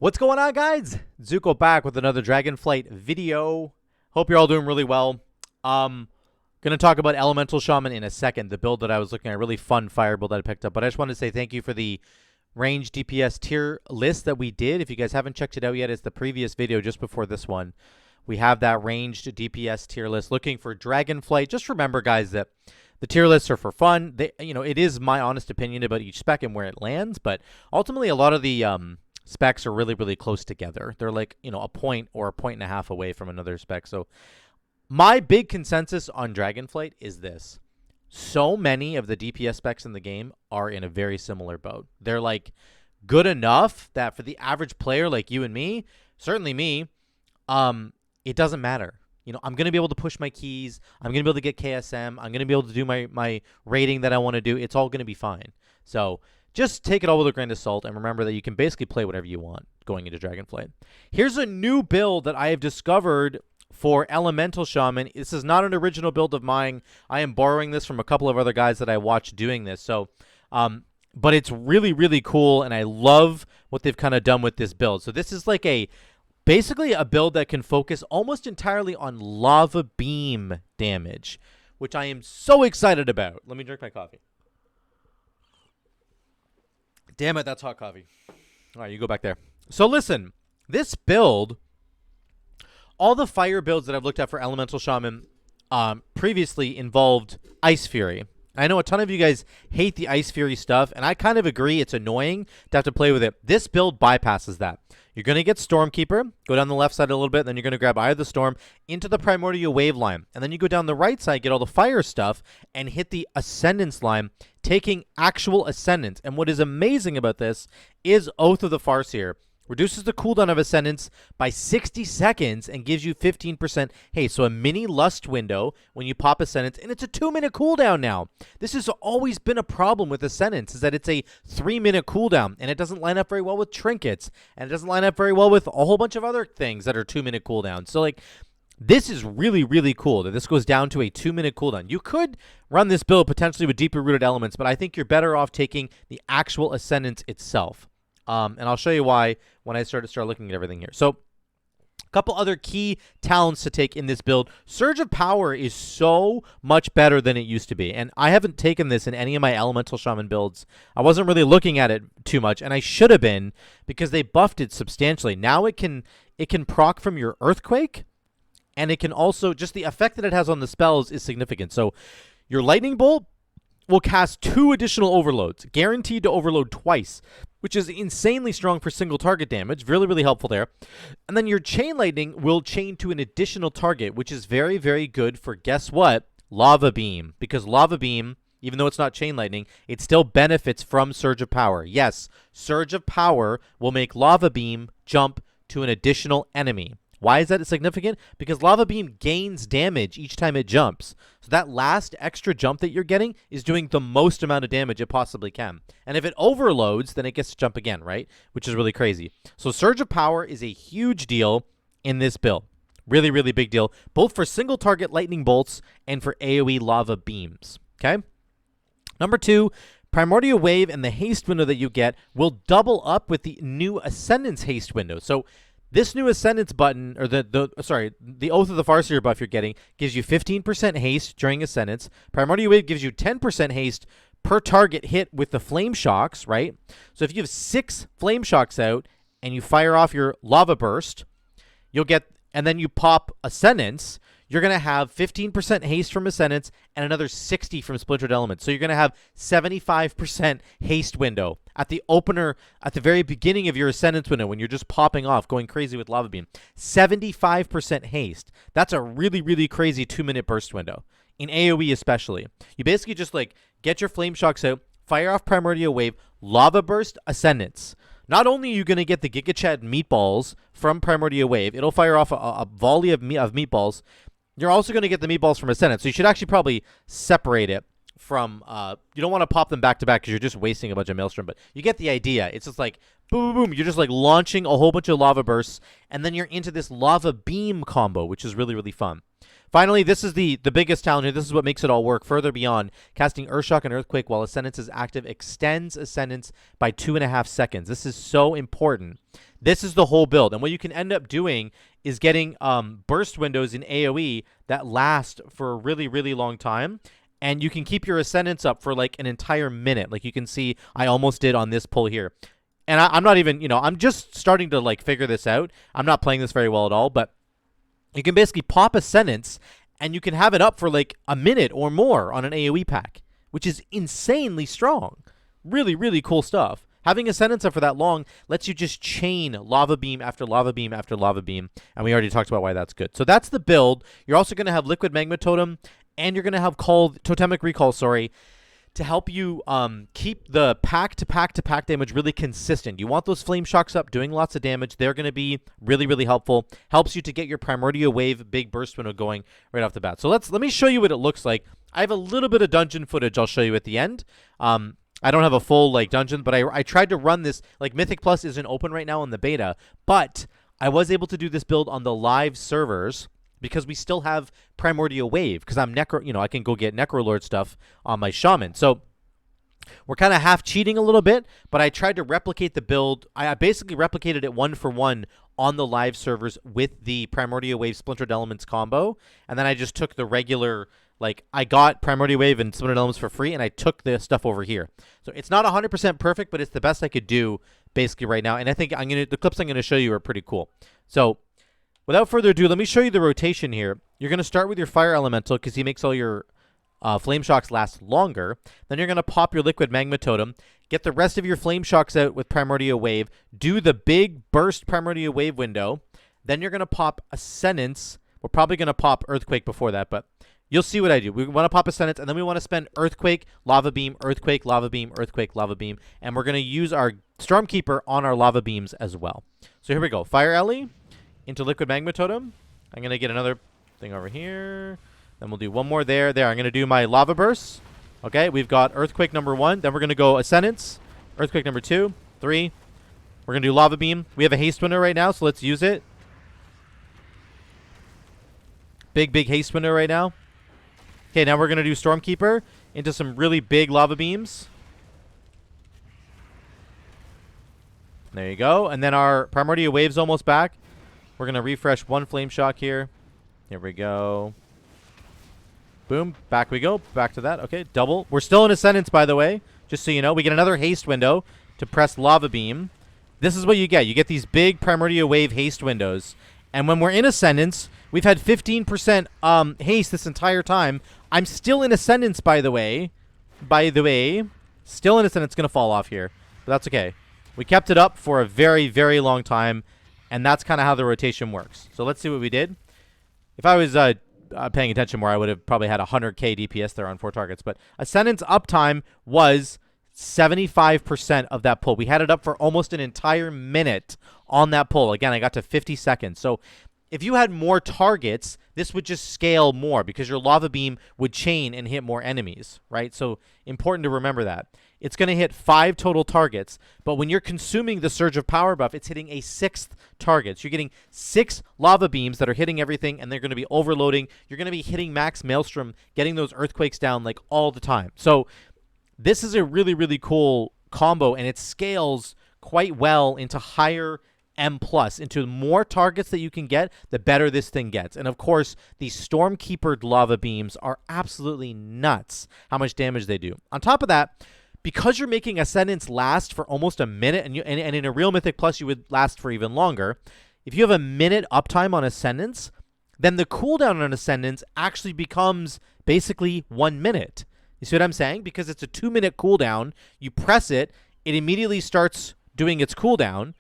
What's going on, guys? Zuko back with another Dragonflight video. Hope you're all doing really well. Gonna talk about Elemental Shaman in a second, the build that I was looking at, really fun fire build that I picked up. But I just wanted to say thank you for the range DPS tier list that we did. If you guys haven't checked it out yet, it's the previous video just before this one. We have that ranged DPS tier list looking for Dragonflight. Just remember, guys, that the tier lists are for fun. It is my honest opinion about each spec and where it lands, but ultimately a lot of the specs are really, really close together. They're like, a point or a point and a half away from another spec. So my big consensus on Dragonflight is this. So many of the DPS specs in the game are in a very similar boat. They're like good enough that for the average player like you and me, certainly me, it doesn't matter. I'm going to be able to push my keys. I'm going to be able to get KSM. I'm going to be able to do my rating that I want to do. It's all going to be fine. So just take it all with a grain of salt and remember that you can basically play whatever you want going into Dragonflight. Here's a new build that I have discovered for Elemental Shaman. This is not an original build of mine. I am borrowing this from a couple of other guys that I watched doing this. So, but it's really, really cool, and I love what they've kind of done with this build. So this is like basically a build that can focus almost entirely on lava beam damage, which I am so excited about. Let me drink my coffee. Damn it, that's hot coffee. All right, you go back there. So listen, this build, all the fire builds that I've looked at for Elemental Shaman previously involved Ice Fury. I know a ton of you guys hate the Ice Fury stuff, and I kind of agree. It's annoying to have to play with it. This build bypasses that. You're going to get Stormkeeper, go down the left side a little bit, then you're going to grab Eye of the Storm into the Primordial Wave line. And then you go down the right side, get all the fire stuff, and hit the Ascendance line, taking actual Ascendance. And what is amazing about this is Oath of the Farseer. Reduces the cooldown of Ascendance by 60 seconds and gives you 15%. Hey, so a mini lust window when you pop Ascendance, and it's a 2-minute cooldown now. This has always been a problem with Ascendance, is that it's a 3-minute cooldown, and it doesn't line up very well with trinkets, and it doesn't line up very well with a whole bunch of other things that are 2-minute cooldowns. So, this is really, really cool that this goes down to a 2-minute cooldown. You could run this build potentially with deeper rooted elements, but I think you're better off taking the actual Ascendance itself. And I'll show you why when I start looking at everything here. So a couple other key talents to take in this build. Surge of Power is so much better than it used to be. And I haven't taken this in any of my Elemental Shaman builds. I wasn't really looking at it too much, and I should have been because they buffed it substantially. Now it can proc from your Earthquake, and it can also, just the effect that it has on the spells is significant. So your Lightning Bolt will cast 2 additional overloads, guaranteed to overload twice, which is insanely strong for single target damage. Really, really helpful there. And then your Chain Lightning will chain to an additional target, which is very, very good for, guess what? Lava Beam. Because Lava Beam, even though it's not Chain Lightning, it still benefits from Surge of Power. Yes, Surge of Power will make Lava Beam jump to an additional enemy. Why is that significant? Because Lava Beam gains damage each time it jumps. So that last extra jump that you're getting is doing the most amount of damage it possibly can. And if it overloads, then it gets to jump again, right? Which is really crazy. So Surge of Power is a huge deal in this build. Really, really big deal. Both for single target lightning bolts and for AoE lava beams. Okay? Number 2, Primordial Wave and the haste window that you get will double up with the new Ascendance haste window. So this new Ascendance button, or the Oath of the Farseer buff you're getting, gives you 15% haste during Ascendance. Primordial Wave gives you 10% haste per target hit with the Flame Shocks, right? So if you have 6 Flame Shocks out and you fire off your Lava Burst, you'll get, and then you pop Ascendance, you're going to have 15% haste from Ascendance and another 60 from Splintered Elements. So you're going to have 75% haste window at the opener, at the very beginning of your Ascendance window when you're just popping off, going crazy with Lava Beam. 75% haste. That's a really, really crazy 2-minute burst window. In AoE especially. You basically just get your Flame Shocks out, fire off Primordial Wave, Lava Burst, Ascendance. Not only are you going to get the Giga Chad meatballs from Primordial Wave, it'll fire off a volley of meatballs. You're also going to get the meatballs from Ascendance, so you should actually probably separate it from, you don't want to pop them back to back because you're just wasting a bunch of Maelstrom, but you get the idea. It's just like, boom, boom, boom. You're just launching a whole bunch of lava bursts, and then you're into this lava beam combo, which is really, really fun. Finally, this is the biggest challenge here. This is what makes it all work. Further beyond, casting Earthshock and Earthquake while Ascendance is active extends Ascendance by 2.5 seconds. This is so important. This is the whole build. And what you can end up doing is getting burst windows in AoE that last for a really, really long time. And you can keep your Ascendance up for like an entire minute. Like you can see I almost did on this pull here. And I'm not even, I'm just starting to like figure this out. I'm not playing this very well at all, but you can basically pop Ascendance and you can have it up for like a minute or more on an AoE pack, which is insanely strong. Really, really cool stuff. Having Ascendance up for that long lets you just chain Lava Beam after Lava Beam after Lava Beam, and we already talked about why that's good. So that's the build. You're also going to have Liquid Magma Totem, and you're going to have Totemic Recall, to help you keep the pack-to-pack-to-pack damage really consistent. You want those Flame Shocks up, doing lots of damage. They're going to be really, really helpful. Helps you to get your Primordial Wave big burst window going right off the bat. So let me show you what it looks like. I have a little bit of dungeon footage I'll show you at the end. I don't have a full like dungeon, but I tried to run this. Like Mythic Plus isn't open right now in the beta, but I was able to do this build on the live servers because we still have Primordial Wave, because I'm I can go get Necrolord stuff on my Shaman. So we're kind of half cheating a little bit, but I tried to replicate the build. I basically replicated it 1-for-1 on the live servers with the Primordial Wave Splintered Elements combo, and then I just took the regular, like, I got Primordial Wave and Splintered Elements for free, and I took the stuff over here. So it's not 100% perfect, but it's the best I could do basically right now, and I think the clips I'm going to show you are pretty cool. So without further ado, let me show you the rotation here. You're going to start with your Fire Elemental because he makes all your Flame Shocks last longer. Then you're going to pop your Liquid Magma Totem, get the rest of your Flame Shocks out with Primordial Wave, do the big burst Primordial Wave window. Then you're going to pop Ascendance. We're probably going to pop Earthquake before that, but you'll see what I do. We want to pop Ascendance, and then we want to spend Earthquake, Lava Beam, Earthquake, Lava Beam, Earthquake, Lava Beam, and we're going to use our Stormkeeper on our Lava Beams as well. So here we go. Fire Ellie into Liquid Magma Totem. I'm going to get another thing over here. Then we'll do one more there. I'm going to do my Lava Burst. Okay, we've got Earthquake number 1. Then we're going to go Ascendance. Earthquake number 2, 3. We're going to do Lava Beam. We have a haste window right now, so let's use it. Big haste window right now. Okay, now we're going to do Stormkeeper into some really big Lava Beams. There you go. And then our Primordial Wave's almost back. We're going to refresh one Flame Shock here. Here we go. Boom. Back we go. Back to that. Okay, double. We're still in Ascendance, by the way. Just so you know. We get another haste window to press Lava Beam. This is what you get. You get these big Primordial Wave haste windows. And when we're in Ascendance, we've had 15% haste this entire time. I'm still in Ascendance, by the way. Still in Ascendance. It's going to fall off here. But that's okay. We kept it up for a very, very long time. And that's kind of how the rotation works. So let's see what we did. If I was paying attention more, I would have probably had 100k DPS there on 4 targets. But Ascendance uptime was 75% of that pull. We had it up for almost an entire minute on that pull. Again, I got to 50 seconds. So if you had more targets, this would just scale more because your Lava Beam would chain and hit more enemies, right? So important to remember that. It's going to hit 5 total targets, but when you're consuming the Surge of Power buff, it's hitting a 6th target. So you're getting 6 Lava Beams that are hitting everything, and they're going to be overloading. You're going to be hitting max Maelstrom, getting those Earthquakes down like all the time. So this is a really, really cool combo, and it scales quite well into higher M+, into more targets that you can get, the better this thing gets. And of course, these Stormkeeper Lava Beams are absolutely nuts how much damage they do. On top of that, because you're making Ascendance last for almost a minute, and in a real Mythic Plus you would last for even longer, if you have a minute uptime on Ascendance, then the cooldown on Ascendance actually becomes basically 1 minute. You see what I'm saying? Because it's a 2-minute cooldown, you press it, it immediately starts doing its cooldown,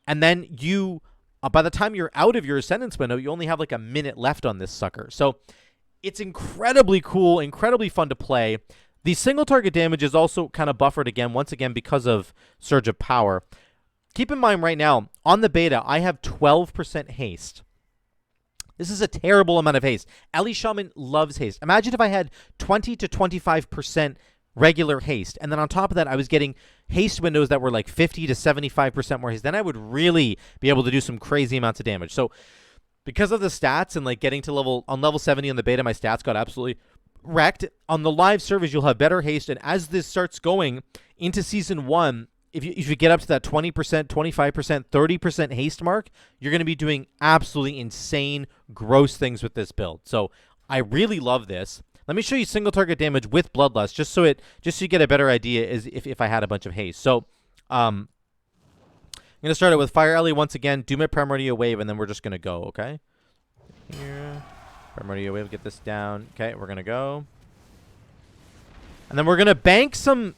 and then you, by the time you're out of your Ascendance window, you only have like a minute left on this sucker. So it's incredibly cool, incredibly fun to play. The single target damage is also kind of buffered again, once again, because of Surge of Power. Keep in mind right now, on the beta, I have 12% haste. This is a terrible amount of haste. Ellie Shaman loves haste. Imagine if I had 20 to 25% regular haste, and then on top of that, I was getting haste windows that were like 50 to 75% more haste. Then I would really be able to do some crazy amounts of damage. So because of the stats and like getting to level 70 on the beta, my stats got absolutely wrecked. On the live servers, you'll have better haste, and as this starts going into season 1, if you get up to that 20%, 25%, 30% haste mark, you're going to be doing absolutely insane, gross things with this build. So I really love this. Let me show you single target damage with Bloodlust, just so you get a better idea as if I had a bunch of haste. So I'm going to start it with Fire Alley once again, do my Primordial Wave, and then we're just going to go, okay? Here. Primordial Wave, get this down. Okay, we're going to go. And then we're going to bank some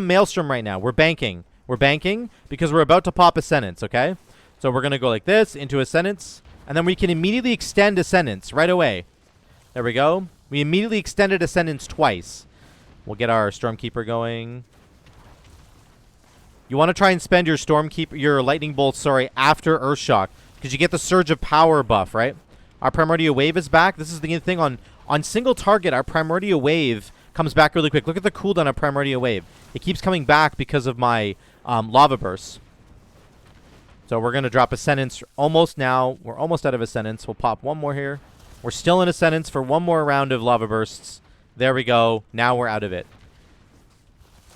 Maelstrom right now. We're banking. We're banking because we're about to pop Ascendance, okay? So we're going to go like this into Ascendance, and then we can immediately extend Ascendance right away. There we go. We immediately extended Ascendance twice. We'll get our Stormkeeper going. You want to try and spend your Lightning Bolt, after Earthshock, because you get the Surge of Power buff, right? Our Primordial Wave is back. This is the thing on single target. Our Primordial Wave comes back really quick. Look at the cooldown of Primordial Wave. It keeps coming back because of my Lava Burst. So we're going to drop Ascendance almost now. We're almost out of Ascendance. We'll pop one more here. We're still in Ascendance for one more round of Lava Bursts. There we go. Now we're out of it.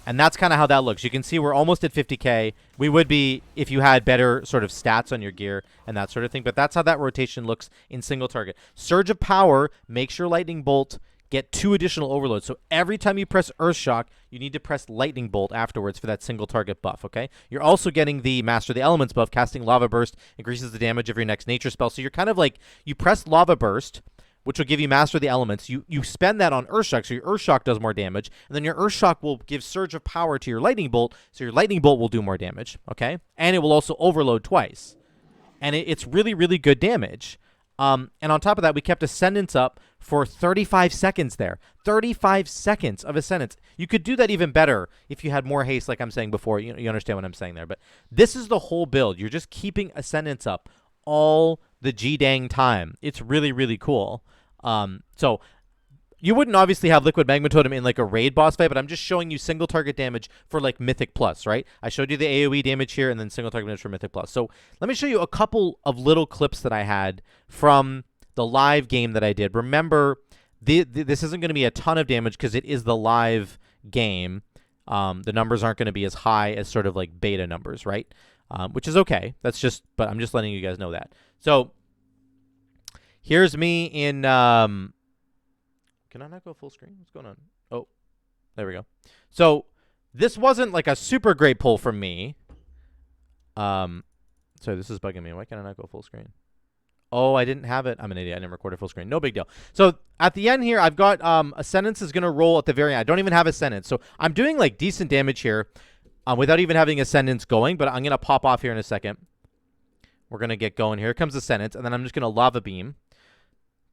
And that's kind of how that looks. You can see we're almost at 50k. We would be if you had better sort of stats on your gear and that sort of thing. But that's how that rotation looks in single target. Surge of Power makes your Lightning Bolt get 2 additional overloads. So every time you press Earthshock, you need to press Lightning Bolt afterwards for that single target buff, okay? You're also getting the Master of the Elements buff. Casting Lava Burst increases the damage of your next nature spell. So you're kind of like, you press Lava Burst, which will give you Master of the Elements. You spend that on Earthshock, so your Earthshock does more damage. And then your Earthshock will give Surge of Power to your Lightning Bolt, so your Lightning Bolt will do more damage, okay? And it will also overload twice. And it's really, really good damage. And on top of that, we kept Ascendance up for 35 seconds there. 35 seconds of Ascendance. You could do that even better if you had more haste, like I'm saying before. You understand what I'm saying there. But this is the whole build. You're just keeping Ascendance up all the G-dang time. It's really, really cool. So you wouldn't obviously have Liquid Magma Totem in like a raid boss fight, but I'm just showing you single target damage for like Mythic Plus, right? I showed you the AoE damage here and then single target damage for Mythic Plus. So let me show you a couple of little clips that I had from the live game that I did. Remember, this isn't going to be a ton of damage because it is the live game. The numbers aren't going to be as high as sort of like beta numbers, right? Which is okay. But I'm just letting you guys know that. So here's me in, can I not go full screen? What's going on? Oh, there we go. So this wasn't like a super great pull from me. Sorry, this is bugging me. Why can I not go full screen? Oh, I didn't have it. I'm an idiot. I didn't record it full screen. No big deal. So at the end here, I've got Ascendance is going to roll at the very end. I don't even have Ascendance. So I'm doing like decent damage here without even having Ascendance going. But I'm going to pop off here in a second. We're going to get going. Here comes Ascendance. And then I'm just going to Lava Beam.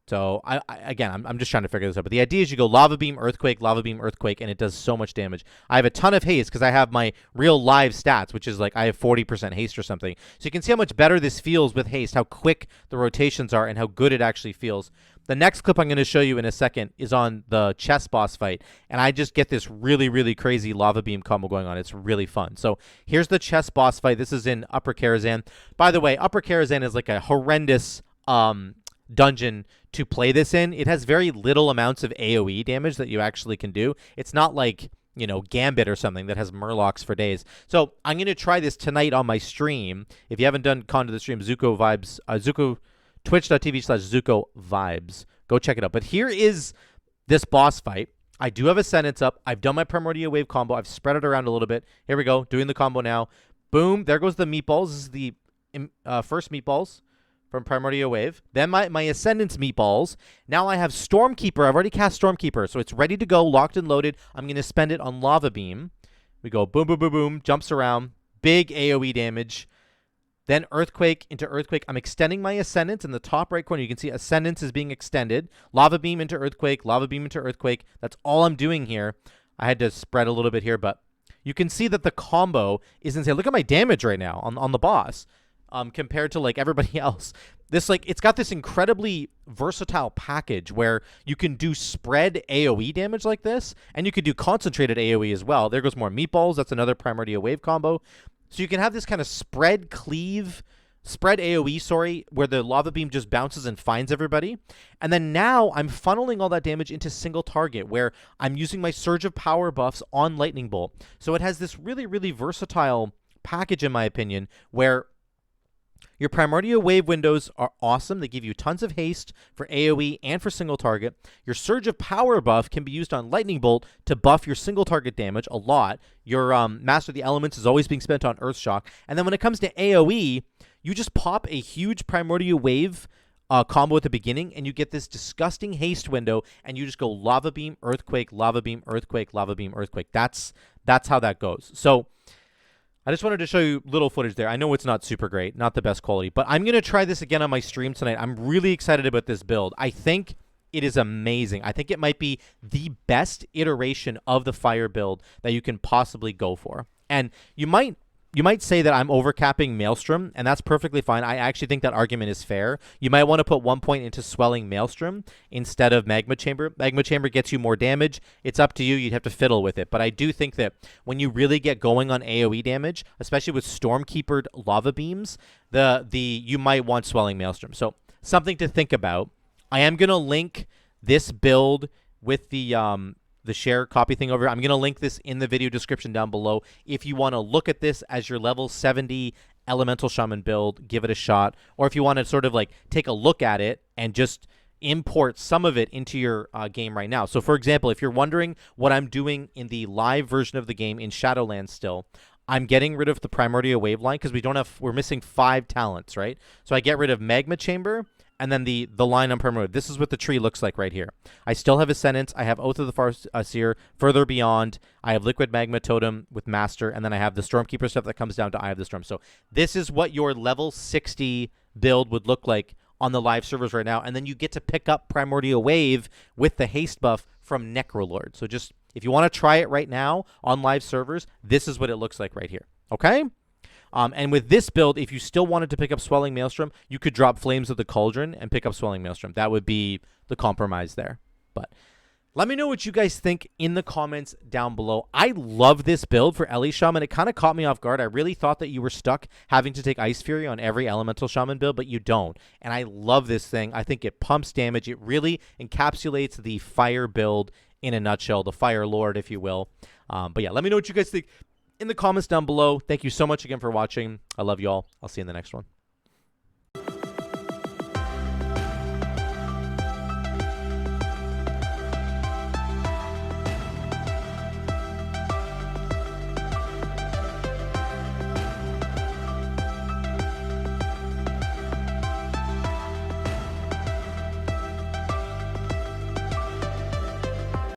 So, again, I'm just trying to figure this out. But the idea is you go Lava Beam, Earthquake, and it does so much damage. I have a ton of haste because I have my real live stats, which is like I have 40% haste or something. So you can see how much better this feels with haste, how quick the rotations are, and how good it actually feels. The next clip I'm going to show you in a second is on the chess boss fight, and I just get this really, really crazy Lava Beam combo going on. It's really fun. So here's the chess boss fight. This is in Upper Karazhan. By the way, Upper Karazhan is like a horrendous dungeon to play this in. It has very little amounts of AoE damage that you actually can do. It's not like, you know, Gambit or something that has Murlocs for days. So I'm going to try this tonight on my stream. If you haven't gone to the stream, Zuko Vibes, twitch.tv/Zuko Vibes. Go check it out. But here is this boss fight. I do have Ascendance up. I've done my Primordial Wave combo. I've spread it around a little bit. Here we go. Doing the combo now. Boom. There goes the meatballs. This is the first meatballs from Primordial Wave. Then my Ascendance meatballs. Now I have Stormkeeper. I've already cast Stormkeeper, so it's ready to go, locked and loaded. I'm going to spend it on Lava Beam. We go boom, boom, boom, boom. Jumps around. Big AoE damage. Then Earthquake into Earthquake. I'm extending my Ascendance in the top right corner. You can see Ascendance is being extended. Lava Beam into Earthquake. Lava Beam into Earthquake. That's all I'm doing here. I had to spread a little bit here, but you can see that the combo is insane. Look at my damage right now on the boss. Compared to like everybody else. This it's got this incredibly versatile package where you can do spread AoE damage like this, and you can do concentrated AoE as well. There goes more meatballs. That's another Primordial Wave combo. So you can have this kind of spread cleave spread AoE, sorry, where the lava beam just bounces and finds everybody. And then now I'm funneling all that damage into single target, where I'm using my Surge of Power buffs on Lightning Bolt. So it has this really, really versatile package, in my opinion, where your Primordial Wave windows are awesome. They give you tons of haste for AoE and for single target. Your Surge of Power buff can be used on Lightning Bolt to buff your single target damage a lot. Your Master of the Elements is always being spent on Earth Shock. And then when it comes to AoE, you just pop a huge Primordial Wave combo at the beginning, and you get this disgusting haste window, and you just go Lava Beam, Earthquake, Lava Beam, Earthquake, Lava Beam, Earthquake. That's how that goes. So I just wanted to show you little footage there. I know it's not super great, not the best quality, but I'm going to try this again on my stream tonight. I'm really excited about this build. I think it is amazing. I think it might be the best iteration of the fire build that you can possibly go for. And you might say that I'm overcapping Maelstrom, and that's perfectly fine. I actually think that argument is fair. You might want to put 1 point into Swelling Maelstrom instead of Magma Chamber. Magma Chamber gets you more damage. It's up to you. You'd have to fiddle with it. But I do think that when you really get going on AoE damage, especially with Stormkeepered Lava Beams, you might want Swelling Maelstrom. So something to think about. I am going to link this build with the share copy thing over here. I'm going to link this in the video description down below. If you want to look at this as your level 70 Elemental Shaman build, give it a shot. Or if you want to sort of like take a look at it and just import some of it into your game right now. So for example, if you're wondering what I'm doing in the live version of the game in Shadowlands still, I'm getting rid of the Primordial Wave line because we're missing 5 talents, right? So I get rid of Magma Chamber, and then the line on Primordial. This is what the tree looks like right here. I still have Ascendance. I have Oath of the Farseer. Further Beyond, I have Liquid Magma Totem with Master, and then I have the Stormkeeper stuff that comes down to Eye of the Storm. So this is what your level 60 build would look like on the live servers right now, and then you get to pick up Primordial Wave with the haste buff from Necrolord. So just, if you want to try it right now on live servers, this is what it looks like right here. Okay? And with this build, if you still wanted to pick up Swelling Maelstrom, you could drop Flames of the Cauldron and pick up Swelling Maelstrom. That would be the compromise there. But let me know what you guys think in the comments down below. I love this build for Ellie Shaman. It kind of caught me off guard. I really thought that you were stuck having to take Ice Fury on every Elemental Shaman build, but you don't. And I love this thing. I think it pumps damage. It really encapsulates the fire build in a nutshell, the Fire Lord, if you will. But yeah, let me know what you guys think in the comments down below. Thank you so much again for watching. I love you all. I'll see you in the next one.